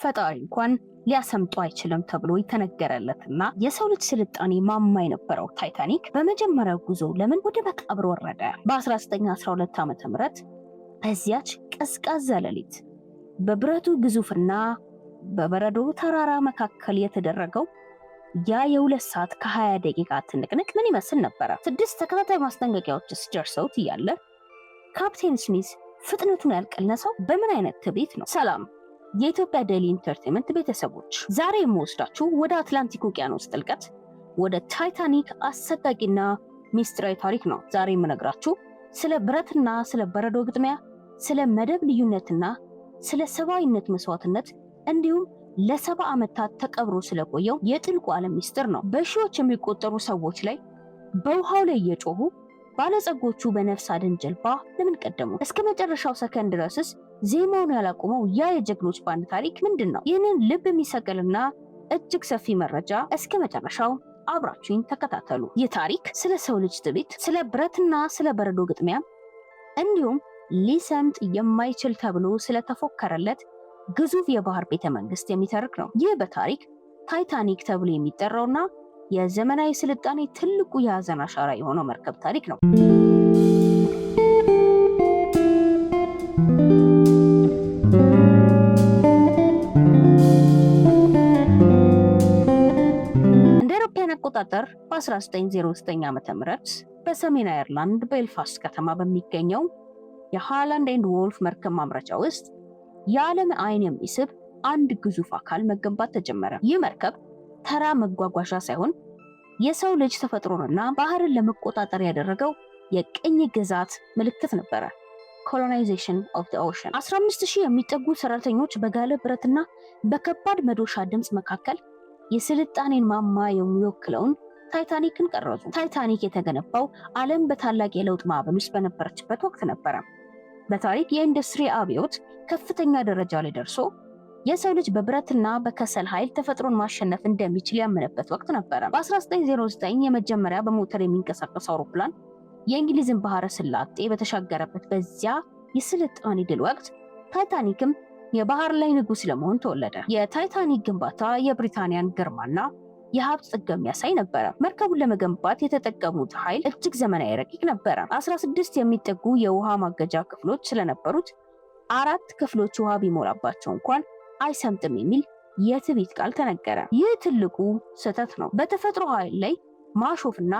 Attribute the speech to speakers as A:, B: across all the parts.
A: ፈጣሪ እንኳን ሊያሰምጡ አይችልም ተብሎ የተነገረለትና የሰው ልጅ ስልጣኔ ማማ የነበረው ታይታኒክ በመጀመሪያው ጉዞ ለምን ወደ መቃብር ወረደ? በ1912 ዓ.ም በዚያች ቀዝቃዛ ሌሊት በብረቱ ግዙፍና በበረዶ ተራራ መካከል የተደረገው ያ የ2 ሰዓት ከ20 ደቂቃ ትንቅንቅ ምን ይመስል ነበረ? 6 ተከታታይ ማስጠንቀቂያዎችስ ደርሰውት እያለ ካፕቴን ስሚዝ ፍጥነቱን ያልቀነሰው በምን አይነት ትዕቢት ነው? ሰላም የኢትዮጵያ ዴይሊ ኢንተርቴይንመንት ቤተሰቦች፣ ዛሬ የምወስዳችሁ ወደ አትላንቲክ ውቅያኖስ ጥልቀት ወደ ታይታኒክ አሰቃቂና ሚስጥራዊ ታሪክ ነው። ዛሬ የምነግራችሁ ስለ ብረትና ስለ በረዶ ግጥሚያ፣ ስለ መደብ ልዩነትና ስለ ሰብአዊነት መስዋዕትነት እንዲሁም ለ70 ዓመታት ተቀብሮ ስለቆየው የጥልቁ ዓለም ሚስጥር ነው። በሺዎች የሚቆጠሩ ሰዎች ላይ በውሃው ላይ እየጮሁ ባለጸጎቹ በነፍስ አድን ጀልባ ለምን ቀደሙ? እስከ መጨረሻው ሰከንድ ድረስስ ዜማውን ያላቆመው ያ የጀግኖች ባንድ ታሪክ ምንድን ነው? ይህንን ልብ የሚሰቅልና እጅግ ሰፊ መረጃ እስከ መጨረሻው አብራችሁኝ ተከታተሉ። ይህ ታሪክ ስለ ሰው ልጅ ትዕቢት፣ ስለ ብረትና ስለ በረዶ ግጥሚያ እንዲሁም ሊሰምጥ የማይችል ተብሎ ስለተፎከረለት ግዙፍ የባህር ቤተ መንግስት የሚተርክ ነው። ይህ በታሪክ ታይታኒክ ተብሎ የሚጠራውና የዘመናዊ ስልጣኔ ትልቁ የሀዘን አሻራ የሆነው መርከብ ታሪክ ነው። እንደ አውሮፓውያን አቆጣጠር በ1909 ዓ.ም በሰሜን አየርላንድ ቤልፋስት ከተማ በሚገኘው የሃላንድ ኤንድ ወልፍ መርከብ ማምረቻ ውስጥ የዓለም አይን የሚስብ አንድ ግዙፍ አካል መገንባት ተጀመረ። ይህ መርከብ ተራ መጓጓዣ ሳይሆን የሰው ልጅ ተፈጥሮንና ባህርን ለመቆጣጠር ያደረገው የቅኝ ግዛት ምልክት ነበረ። ኮሎናይዜሽን ኦፍ ዘ ኦሽን። 15000 የሚጠጉ ሰራተኞች በጋለ ብረትና በከባድ መዶሻ ድምፅ መካከል የስልጣኔን ማማ የሚወክለውን ታይታኒክን ቀረጹ። ታይታኒክ የተገነባው ዓለም በታላቅ የለውጥ ማዕበል ውስጥ በነበረችበት ወቅት ነበረ። በታሪክ የኢንዱስትሪ አብዮት ከፍተኛ ደረጃ ላይ ደርሶ የሰው ልጅ በብረትና በከሰል ኃይል ተፈጥሮን ማሸነፍ እንደሚችል ያመነበት ወቅት ነበረ። በ1909 የመጀመሪያ በሞተር የሚንቀሳቀስ አውሮፕላን የእንግሊዝን ባህረ ሰላጤ በተሻገረበት በዚያ የስልጣኔ ድል ወቅት ታይታኒክም የባህር ላይ ንጉስ ለመሆን ተወለደ። የታይታኒክ ግንባታ የብሪታንያን ግርማና የሀብት ጥግ የሚያሳይ ነበረ። መርከቡን ለመገንባት የተጠቀሙት ኃይል እጅግ ዘመናዊ ረቂቅ ነበረ። 16 የሚጠጉ የውሃ ማገጃ ክፍሎች ስለነበሩት 4 ክፍሎች ውሃ ቢሞላባቸው እንኳን አይሰምጥም የሚል የትዕቢት ቃል ተነገረ። ይህ ትልቁ ስህተት ነው። በተፈጥሮ ኃይል ላይ ማሾፍና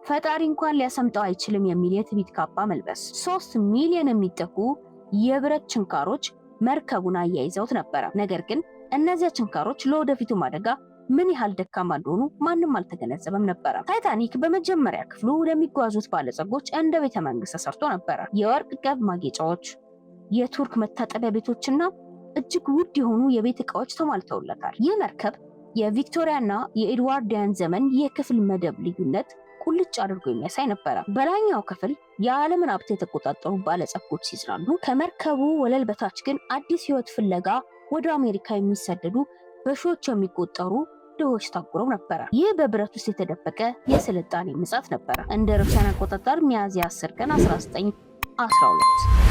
A: ፈጣሪ እንኳን ሊያሰምጠው አይችልም የሚል የትዕቢት ካባ መልበስ። 3 ሚሊዮን የሚጠጉ የብረት ችንካሮች መርከቡን አያይዘውት ነበረ። ነገር ግን እነዚያ ችንካሮች ለወደፊቱ አደጋ ምን ያህል ደካማ እንደሆኑ ማንም አልተገነዘበም ነበረ። ታይታኒክ በመጀመሪያ ክፍሉ ለሚጓዙት ባለጸጎች እንደ ቤተ መንግስት ተሰርቶ ነበረ። የወርቅ ቀብ ማጌጫዎች፣ የቱርክ መታጠቢያ ቤቶችና እጅግ ውድ የሆኑ የቤት ዕቃዎች ተሟልተውለታል። ይህ መርከብ የቪክቶሪያና የኤድዋርዲያን ዘመን የክፍል መደብ ልዩነት ቁልጭ አድርጎ የሚያሳይ ነበረ። በላይኛው ክፍል የዓለምን ሀብት የተቆጣጠሩ ባለጸጎች ሲዝናኑ፣ ከመርከቡ ወለል በታች ግን አዲስ ህይወት ፍለጋ ወደ አሜሪካ የሚሰደዱ በሺዎች የሚቆጠሩ ድሆች ታጉረው ነበረ። ይህ በብረት ውስጥ የተደበቀ የስልጣኔ ምጻት ነበረ። እንደ አውሮፓውያን አቆጣጠር ሚያዝያ 10 ቀን 1912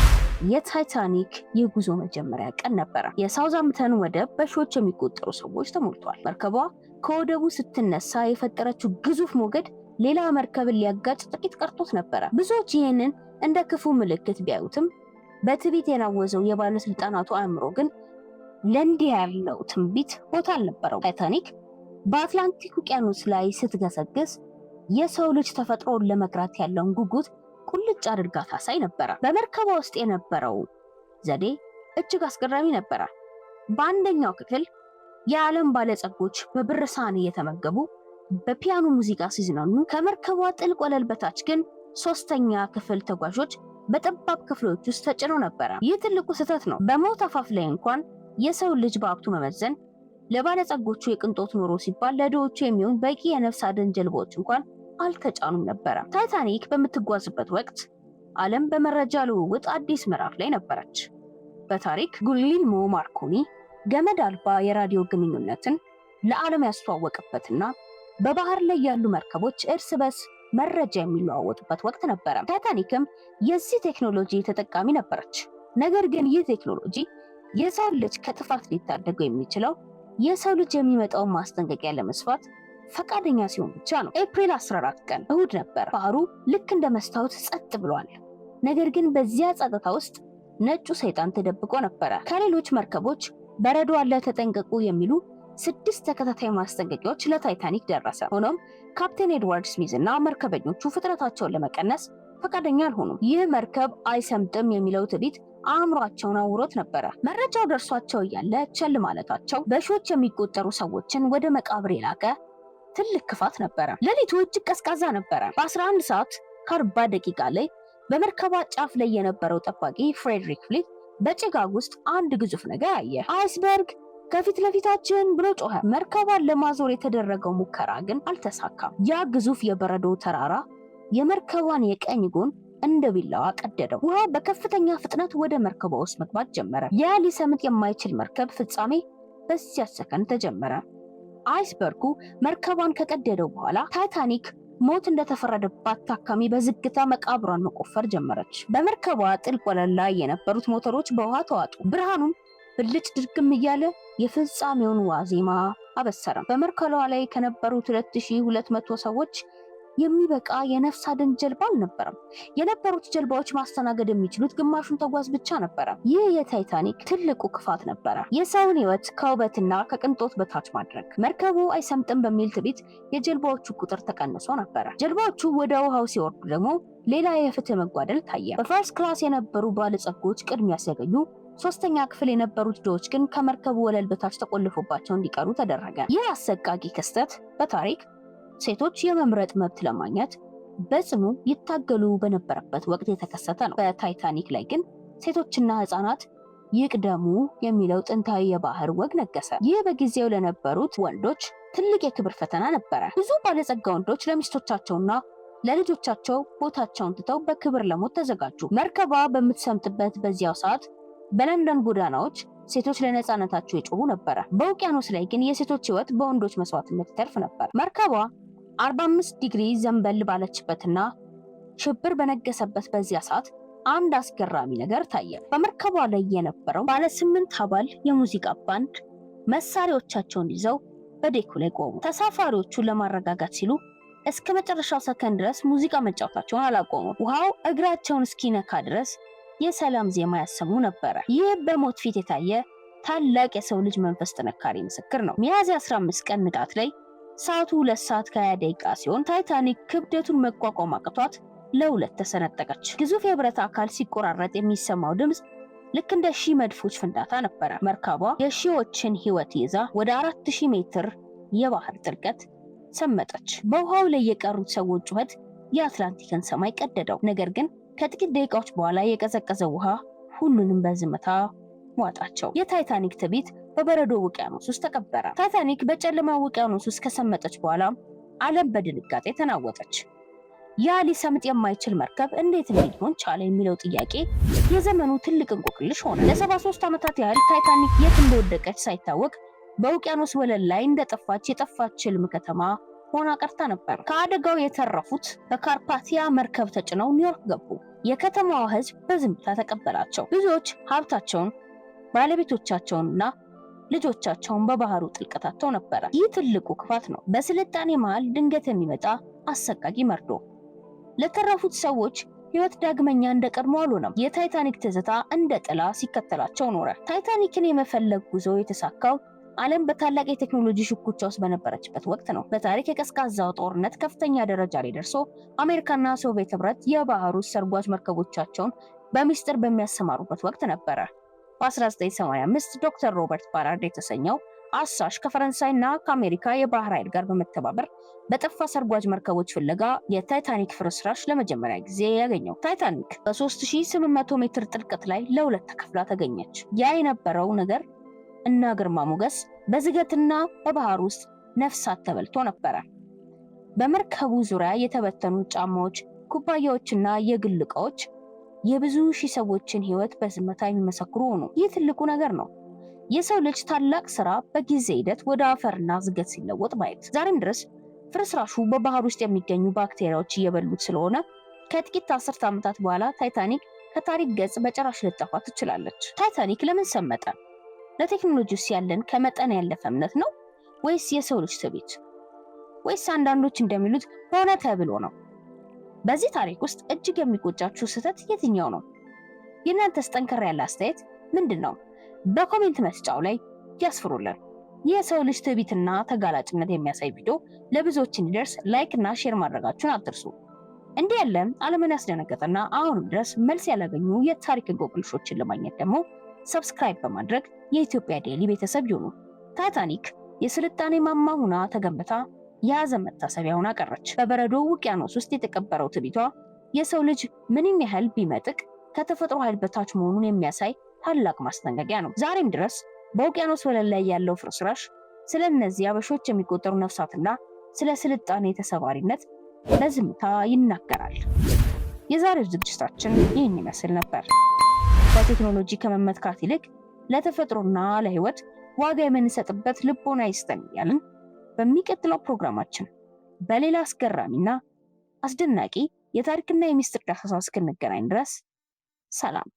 A: የታይታኒክ የጉዞ መጀመሪያ ቀን ነበረ። የሳውዛምፕተን ወደብ በሺዎች የሚቆጠሩ ሰዎች ተሞልቷል። መርከቧ ከወደቡ ስትነሳ የፈጠረችው ግዙፍ ሞገድ ሌላ መርከብን ሊያጋጭ ጥቂት ቀርቶት ነበረ። ብዙዎች ይህንን እንደ ክፉ ምልክት ቢያዩትም በትዕቢት የናወዘው የባለስልጣናቱ አእምሮ ግን ለእንዲህ ያለው ትንቢት ቦታ አልነበረው። ታይታኒክ በአትላንቲክ ውቅያኖስ ላይ ስትገሰግስ የሰው ልጅ ተፈጥሮን ለመግራት ያለውን ጉጉት ቁልጭ አድርጋ ታሳይ ነበረ። በመርከቧ ውስጥ የነበረው ዘዴ እጅግ አስገራሚ ነበረ። በአንደኛው ክፍል የዓለም ባለጸጎች በብር ሳህን እየተመገቡ በፒያኖ ሙዚቃ ሲዝናኑ፣ ከመርከቧ ጥልቅ ወለል በታች ግን ሶስተኛ ክፍል ተጓዦች በጠባብ ክፍሎች ውስጥ ተጭነው ነበረ። ይህ ትልቁ ስህተት ነው። በሞት አፋፍ ላይ እንኳን የሰው ልጅ በሀብቱ መመዘን ለባለጸጎቹ የቅንጦት ኑሮ ሲባል ለድሆቹ የሚሆን በቂ የነፍስ አድን ጀልባዎች እንኳን አልተጫኑም ነበረ። ታይታኒክ በምትጓዝበት ወቅት ዓለም በመረጃ ልውውጥ አዲስ ምዕራፍ ላይ ነበረች። በታሪክ ጉሊልሞ ማርኮኒ ገመድ አልባ የራዲዮ ግንኙነትን ለዓለም ያስተዋወቀበትና በባህር ላይ ያሉ መርከቦች እርስ በርስ መረጃ የሚለዋወጡበት ወቅት ነበረ። ታይታኒክም የዚህ ቴክኖሎጂ ተጠቃሚ ነበረች። ነገር ግን ይህ ቴክኖሎጂ የሰው ልጅ ከጥፋት ሊታደገው የሚችለው የሰው ልጅ የሚመጣውን ማስጠንቀቂያ ለመስፋት ፈቃደኛ ሲሆን ብቻ ነው። ኤፕሪል 14 ቀን እሁድ ነበር። ባህሩ ልክ እንደ መስታወት ጸጥ ብሏል። ነገር ግን በዚያ ጸጥታ ውስጥ ነጩ ሰይጣን ተደብቆ ነበረ። ከሌሎች መርከቦች በረዶ አለ ተጠንቀቁ የሚሉ 6 ተከታታይ ማስጠንቀቂያዎች ለታይታኒክ ደረሰ። ሆኖም ካፕቴን ኤድዋርድ ስሚዝ እና መርከበኞቹ ፍጥነታቸውን ለመቀነስ ፈቃደኛ አልሆኑም። ይህ መርከብ አይሰምጥም የሚለው ትዕቢት አእምሯቸውን አውሮት ነበረ። መረጃው ደርሷቸው እያለ ቸል ማለታቸው በሺዎች የሚቆጠሩ ሰዎችን ወደ መቃብር የላከ ትልቅ ክፋት ነበረ። ሌሊቱ እጅግ ቀዝቃዛ ነበረ። በ11 ሰዓት ከ40 ደቂቃ ላይ በመርከቧ ጫፍ ላይ የነበረው ጠባቂ ፍሬድሪክ ፍሊት በጭጋግ ውስጥ አንድ ግዙፍ ነገር አየ። አይስበርግ ከፊት ለፊታችን ብሎ ጮኸ። መርከቧን ለማዞር የተደረገው ሙከራ ግን አልተሳካም። ያ ግዙፍ የበረዶ ተራራ የመርከቧን የቀኝ ጎን እንደ ቢላዋ ቀደደው። ውሃ በከፍተኛ ፍጥነት ወደ መርከቧ ውስጥ መግባት ጀመረ። ያ ሊሰምጥ የማይችል መርከብ ፍጻሜ በዚያ ሰከንድ ተጀመረ። አይስበርጉ መርከቧን ከቀደደው በኋላ ታይታኒክ ሞት እንደተፈረደባት ታካሚ በዝግታ መቃብሯን መቆፈር ጀመረች። በመርከቧ ጥልቅ ወለል ላይ የነበሩት ሞተሮች በውሃ ተዋጡ። ብርሃኑም ብልጭ ድርግም እያለ የፍጻሜውን ዋዜማ አበሰረ። በመርከቧ ላይ ከነበሩት 2200 ሰዎች የሚበቃ የነፍስ አድን ጀልባ አልነበረም። የነበሩት ጀልባዎች ማስተናገድ የሚችሉት ግማሹን ተጓዝ ብቻ ነበረ። ይህ የታይታኒክ ትልቁ ክፋት ነበረ፣ የሰውን ሕይወት ከውበትና ከቅንጦት በታች ማድረግ። መርከቡ አይሰምጥም በሚል ትዕቢት የጀልባዎቹ ቁጥር ተቀንሶ ነበረ። ጀልባዎቹ ወደ ውሃው ሲወርዱ ደግሞ ሌላ የፍትህ መጓደል ታየ። በፈርስት ክላስ የነበሩ ባለጸጎች ቅድሚያ ሲያገኙ፣ ሶስተኛ ክፍል የነበሩት ድሆች ግን ከመርከቡ ወለል በታች ተቆልፎባቸው እንዲቀሩ ተደረገ። ይህ አሰቃቂ ክስተት በታሪክ ሴቶች የመምረጥ መብት ለማግኘት በጽኑ ይታገሉ በነበረበት ወቅት የተከሰተ ነው። በታይታኒክ ላይ ግን ሴቶችና ሕፃናት ይቅደሙ የሚለው ጥንታዊ የባህር ወግ ነገሰ። ይህ በጊዜው ለነበሩት ወንዶች ትልቅ የክብር ፈተና ነበረ። ብዙ ባለጸጋ ወንዶች ለሚስቶቻቸውና ለልጆቻቸው ቦታቸውን ትተው በክብር ለሞት ተዘጋጁ። መርከቧ በምትሰምጥበት በዚያው ሰዓት በለንደን ጎዳናዎች ሴቶች ለነፃነታቸው ይጮሁ ነበረ። በውቅያኖስ ላይ ግን የሴቶች ሕይወት በወንዶች መስዋዕትነት ይተርፍ ነበር። መርከቧ 45 ዲግሪ ዘንበል ባለችበትና ሽብር በነገሰበት በዚያ ሰዓት አንድ አስገራሚ ነገር ታየ። በመርከቧ ላይ የነበረው ባለ 8 አባል የሙዚቃ ባንድ መሳሪያዎቻቸውን ይዘው በዴኩ ላይ ቆሙ። ተሳፋሪዎቹን ለማረጋጋት ሲሉ እስከ መጨረሻው ሰከንድ ድረስ ሙዚቃ መጫወታቸውን አላቆሙ። ውሃው እግራቸውን እስኪነካ ድረስ የሰላም ዜማ ያሰሙ ነበረ። ይህ በሞት ፊት የታየ ታላቅ የሰው ልጅ መንፈስ ጥንካሬ ምስክር ነው። ሚያዝያ 15 ቀን ንጋት ላይ ሰዓቱ 2 ሰዓት ከ20 ደቂቃ ሲሆን ታይታኒክ ክብደቱን መቋቋም አቅቷት ለሁለት ተሰነጠቀች። ግዙፍ የብረት አካል ሲቆራረጥ የሚሰማው ድምፅ ልክ እንደ ሺህ መድፎች ፍንዳታ ነበረ። መርከቧ የሺዎችን ሕይወት ይዛ ወደ 4000 ሜትር የባህር ጥልቀት ሰመጠች። በውሃው ላይ የቀሩት ሰዎች ጩኸት የአትላንቲክን ሰማይ ቀደደው። ነገር ግን ከጥቂት ደቂቃዎች በኋላ የቀዘቀዘ ውሃ ሁሉንም በዝምታ ዋጣቸው። የታይታኒክ ትዕቢት በበረዶ ውቅያኖስ ውስጥ ተቀበረ። ታይታኒክ በጨለማ ውቅያኖስ ውስጥ ከሰመጠች በኋላ ዓለም በድንጋጤ ተናወጠች። ያ ሊሰምጥ የማይችል መርከብ እንዴት ሊሆን ቻለ የሚለው ጥያቄ የዘመኑ ትልቅ እንቆቅልሽ ሆነ። ለ73 ዓመታት ያህል ታይታኒክ የት እንደወደቀች ሳይታወቅ በውቅያኖስ ወለል ላይ እንደጠፋች የጠፋች ሕልም ከተማ ሆና ቀርታ ነበር። ከአደጋው የተረፉት በካርፓቲያ መርከብ ተጭነው ኒውዮርክ ገቡ። የከተማዋ ሕዝብ በዝምታ ተቀበላቸው። ብዙዎች ሀብታቸውን፣ ባለቤቶቻቸውንና ልጆቻቸውን በባህሩ ጥልቀታቸው ነበረ። ይህ ትልቁ ክፋት ነው፣ በስልጣኔ መሃል ድንገት የሚመጣ አሰቃቂ መርዶ። ለተረፉት ሰዎች ሕይወት ዳግመኛ እንደቀድሞ አልሆነም። የታይታኒክ ትዝታ እንደ ጥላ ሲከተላቸው ኖረ። ታይታኒክን የመፈለግ ጉዞ የተሳካው ዓለም በታላቅ የቴክኖሎጂ ሽኩቻ ውስጥ በነበረችበት ወቅት ነው። በታሪክ የቀዝቃዛው ጦርነት ከፍተኛ ደረጃ ላይ ደርሶ አሜሪካና ሶቪየት ህብረት የባህር ውስጥ ሰርጓጅ መርከቦቻቸውን በሚስጥር በሚያሰማሩበት ወቅት ነበረ። በ1985 ዶክተር ሮበርት ባላርድ የተሰኘው አሳሽ ከፈረንሳይና ከአሜሪካ የባህር ኃይል ጋር በመተባበር በጠፋ ሰርጓጅ መርከቦች ፍለጋ የታይታኒክ ፍርስራሽ ለመጀመሪያ ጊዜ ያገኘው። ታይታኒክ በ3800 ሜትር ጥልቀት ላይ ለሁለት ተከፍላ ተገኘች። ያ የነበረው ነገር እና ግርማ ሞገስ በዝገትና በባህር ውስጥ ነፍሳት ተበልቶ ነበረ። በመርከቡ ዙሪያ የተበተኑ ጫማዎች፣ ኩባያዎችና የግል ዕቃዎች የብዙ ሺህ ሰዎችን ሕይወት በዝምታ የሚመሰክሩ ሆኑ። ይህ ትልቁ ነገር ነው፣ የሰው ልጅ ታላቅ ስራ በጊዜ ሂደት ወደ አፈርና ዝገት ሲለወጥ ማየት። ዛሬም ድረስ ፍርስራሹ በባህር ውስጥ የሚገኙ ባክቴሪያዎች እየበሉት ስለሆነ ከጥቂት 10 ዓመታት በኋላ ታይታኒክ ከታሪክ ገጽ በጭራሽ ልጠፋ ትችላለች። ታይታኒክ ለምን ሰመጠ? ለቴክኖሎጂስ ያለን ከመጠን ያለፈ እምነት ነው ወይስ የሰው ልጅ ትዕቢት? ወይስ አንዳንዶች እንደሚሉት ሆነ ተብሎ ነው? በዚህ ታሪክ ውስጥ እጅግ የሚቆጫችሁ ስህተት የትኛው ነው? የእናንተስ ጠንከር ያለ አስተያየት ምንድን ነው? በኮሜንት መስጫው ላይ ያስፍሩልን። የሰው ልጅ ትዕቢትና ተጋላጭነት የሚያሳይ ቪዲዮ ለብዙዎች እንዲደርስ ላይክ እና ሼር ማድረጋችሁን አትርሱ። እንዲህ ያለ ዓለምን ያስደነገጠና አሁንም ድረስ መልስ ያላገኙ የታሪክ እንቆቅልሾችን ለማግኘት ደግሞ ሰብስክራይብ በማድረግ የኢትዮጵያ ዴይሊ ቤተሰብ ይሁኑ። ታይታኒክ የስልጣኔ ማማ ሆና ተገንብታ የሐዘን መታሰቢያ ሆና ቀረች። በበረዶ ውቅያኖስ ውስጥ የተቀበረው ትዕቢቷ የሰው ልጅ ምንም ያህል ቢመጥቅ ከተፈጥሮ ኃይል በታች መሆኑን የሚያሳይ ታላቅ ማስጠንቀቂያ ነው። ዛሬም ድረስ በውቅያኖስ ወለል ላይ ያለው ፍርስራሽ ስለ እነዚህ በሺዎች የሚቆጠሩ ነፍሳትና ስለ ስልጣኔ ተሰባሪነት በዝምታ ይናገራል። የዛሬው ዝግጅታችን ይህን ይመስል ነበር። በቴክኖሎጂ ከመመትካት ይልቅ ለተፈጥሮና ለሕይወት ዋጋ የምንሰጥበት ልቦና ይስጠን እያልን በሚቀጥለው ፕሮግራማችን በሌላ አስገራሚና አስደናቂ የታሪክና የሚስጥር ዳሰሳ እስክንገናኝ ድረስ ሰላም።